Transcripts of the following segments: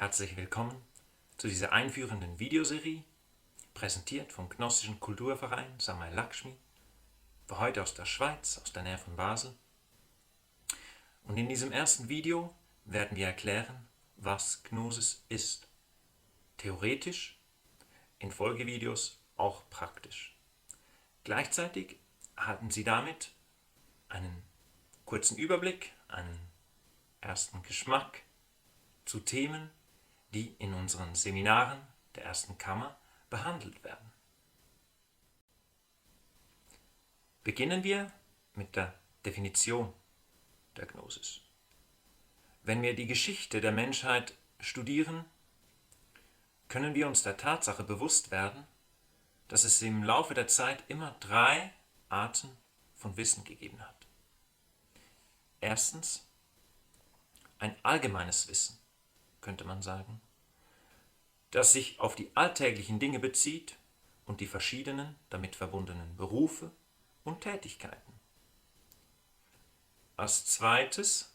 Herzlich willkommen zu dieser einführenden Videoserie, präsentiert vom Gnossischen Kulturverein Samay Lakshmi, für heute aus der Schweiz, aus der Nähe von Basel. Und in diesem ersten Video werden wir erklären, was Gnosis ist. Theoretisch, in Folgevideos auch praktisch. Gleichzeitig erhalten Sie damit einen kurzen Überblick, einen ersten Geschmack zu Themen, die in unseren Seminaren der ersten Kammer behandelt werden. Beginnen wir mit der Definition der Gnosis. Wenn wir die Geschichte der Menschheit studieren, können wir uns der Tatsache bewusst werden, dass es im Laufe der Zeit immer 3 Arten von Wissen gegeben hat. Erstens ein allgemeines Wissen, könnte man sagen, das sich auf die alltäglichen Dinge bezieht und die verschiedenen damit verbundenen Berufe und Tätigkeiten. Als zweites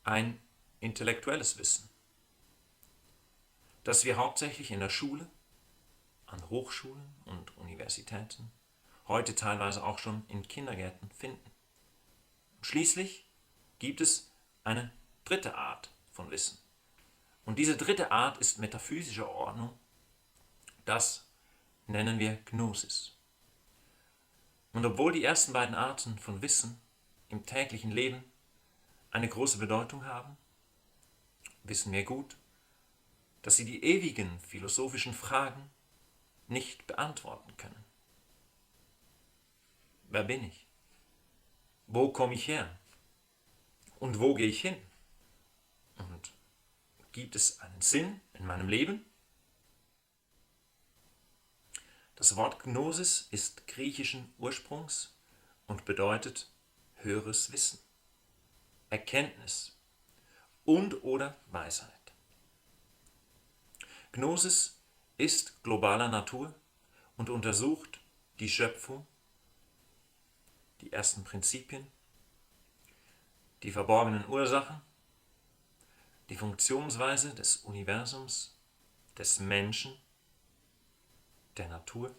ein intellektuelles Wissen, das wir hauptsächlich in der Schule, an Hochschulen und Universitäten, heute teilweise auch schon in Kindergärten finden. Und schließlich gibt es eine dritte Art von Wissen. Und diese dritte Art ist metaphysischer Ordnung. Das nennen wir Gnosis. Und obwohl die ersten beiden Arten von Wissen im täglichen Leben eine große Bedeutung haben, wissen wir gut, dass sie die ewigen philosophischen Fragen nicht beantworten können. Wer bin ich? Wo komme ich her? Und wo gehe ich hin? Und gibt es einen Sinn in meinem Leben? Das Wort Gnosis ist griechischen Ursprungs und bedeutet höheres Wissen, Erkenntnis und/oder Weisheit. Gnosis ist globaler Natur und untersucht die Schöpfung, die ersten Prinzipien, die verborgenen Ursachen, die Funktionsweise des Universums, des Menschen, der Natur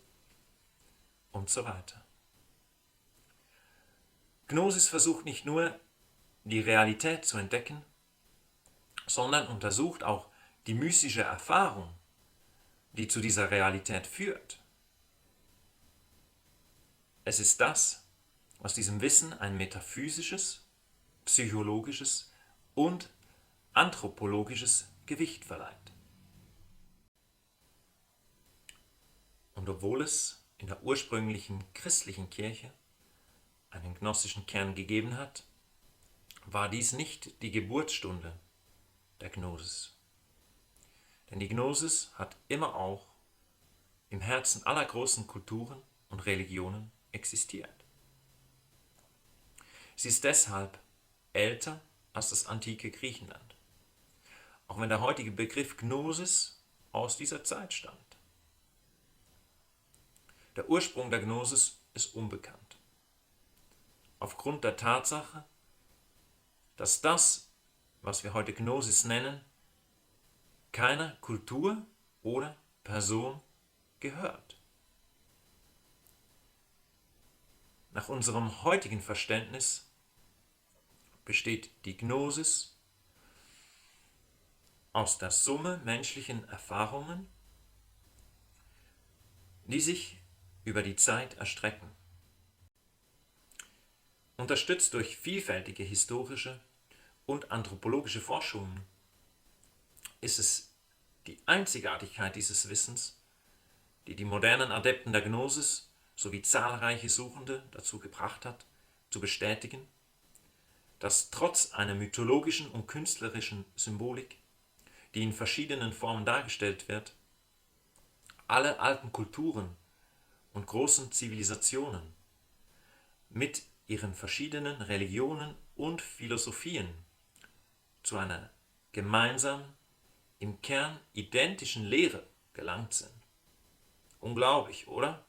und so weiter. Gnosis versucht nicht nur, die Realität zu entdecken, sondern untersucht auch die mystische Erfahrung, die zu dieser Realität führt. Es ist das, was diesem Wissen ein metaphysisches, psychologisches und anthropologisches Gewicht verleiht. Und obwohl es in der ursprünglichen christlichen Kirche einen gnostischen Kern gegeben hat, war dies nicht die Geburtsstunde der Gnosis. Denn die Gnosis hat immer auch im Herzen aller großen Kulturen und Religionen existiert. Sie ist deshalb älter als das antike Griechenland, auch wenn der heutige Begriff Gnosis aus dieser Zeit stammt. Der Ursprung der Gnosis ist unbekannt. Aufgrund der Tatsache, dass das, was wir heute Gnosis nennen, keiner Kultur oder Person gehört. Nach unserem heutigen Verständnis besteht die Gnosis aus der Summe menschlichen Erfahrungen, die sich über die Zeit erstrecken. Unterstützt durch vielfältige historische und anthropologische Forschungen ist es die Einzigartigkeit dieses Wissens, die die modernen Adepten der Gnosis sowie zahlreiche Suchende dazu gebracht hat, zu bestätigen, dass trotz einer mythologischen und künstlerischen Symbolik, die in verschiedenen Formen dargestellt wird, alle alten Kulturen und großen Zivilisationen mit ihren verschiedenen Religionen und Philosophien zu einer gemeinsamen, im Kern identischen Lehre gelangt sind. Unglaublich, oder?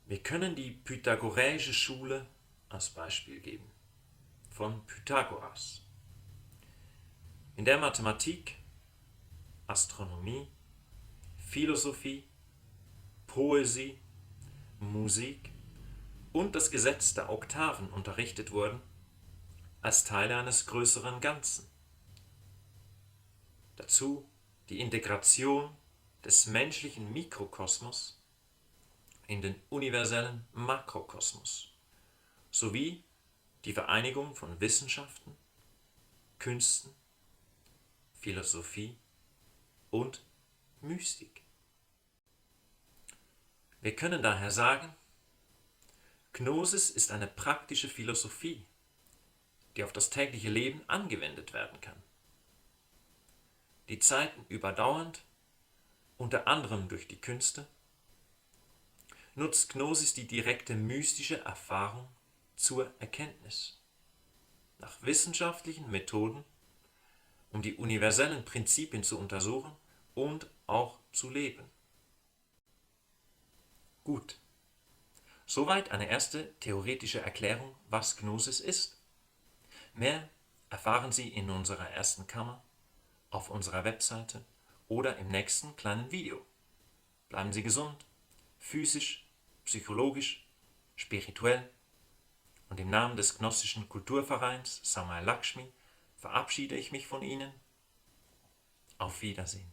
Wir können die pythagoreische Schule als Beispiel geben, von Pythagoras. in der Mathematik, Astronomie, Philosophie, Poesie, Musik und das Gesetz der Oktaven unterrichtet wurden, als Teile eines größeren Ganzen. Dazu die Integration des menschlichen Mikrokosmos in den universellen Makrokosmos sowie die Vereinigung von Wissenschaften, Künsten, Philosophie und Mystik. Wir können daher sagen, Gnosis ist eine praktische Philosophie, die auf das tägliche Leben angewendet werden kann. Die Zeiten überdauernd, unter anderem durch die Künste, nutzt Gnosis die direkte mystische Erfahrung zur Erkenntnis, nach wissenschaftlichen Methoden, um die universellen Prinzipien zu untersuchen und auch zu leben. Gut, soweit eine erste theoretische Erklärung, was Gnosis ist. Mehr erfahren Sie in unserer ersten Kammer, auf unserer Webseite oder im nächsten kleinen Video. Bleiben Sie gesund, physisch, psychologisch, spirituell, und im Namen des Gnostischen Kulturvereins Samaya Lakshmi verabschiede ich mich von Ihnen. Auf Wiedersehen.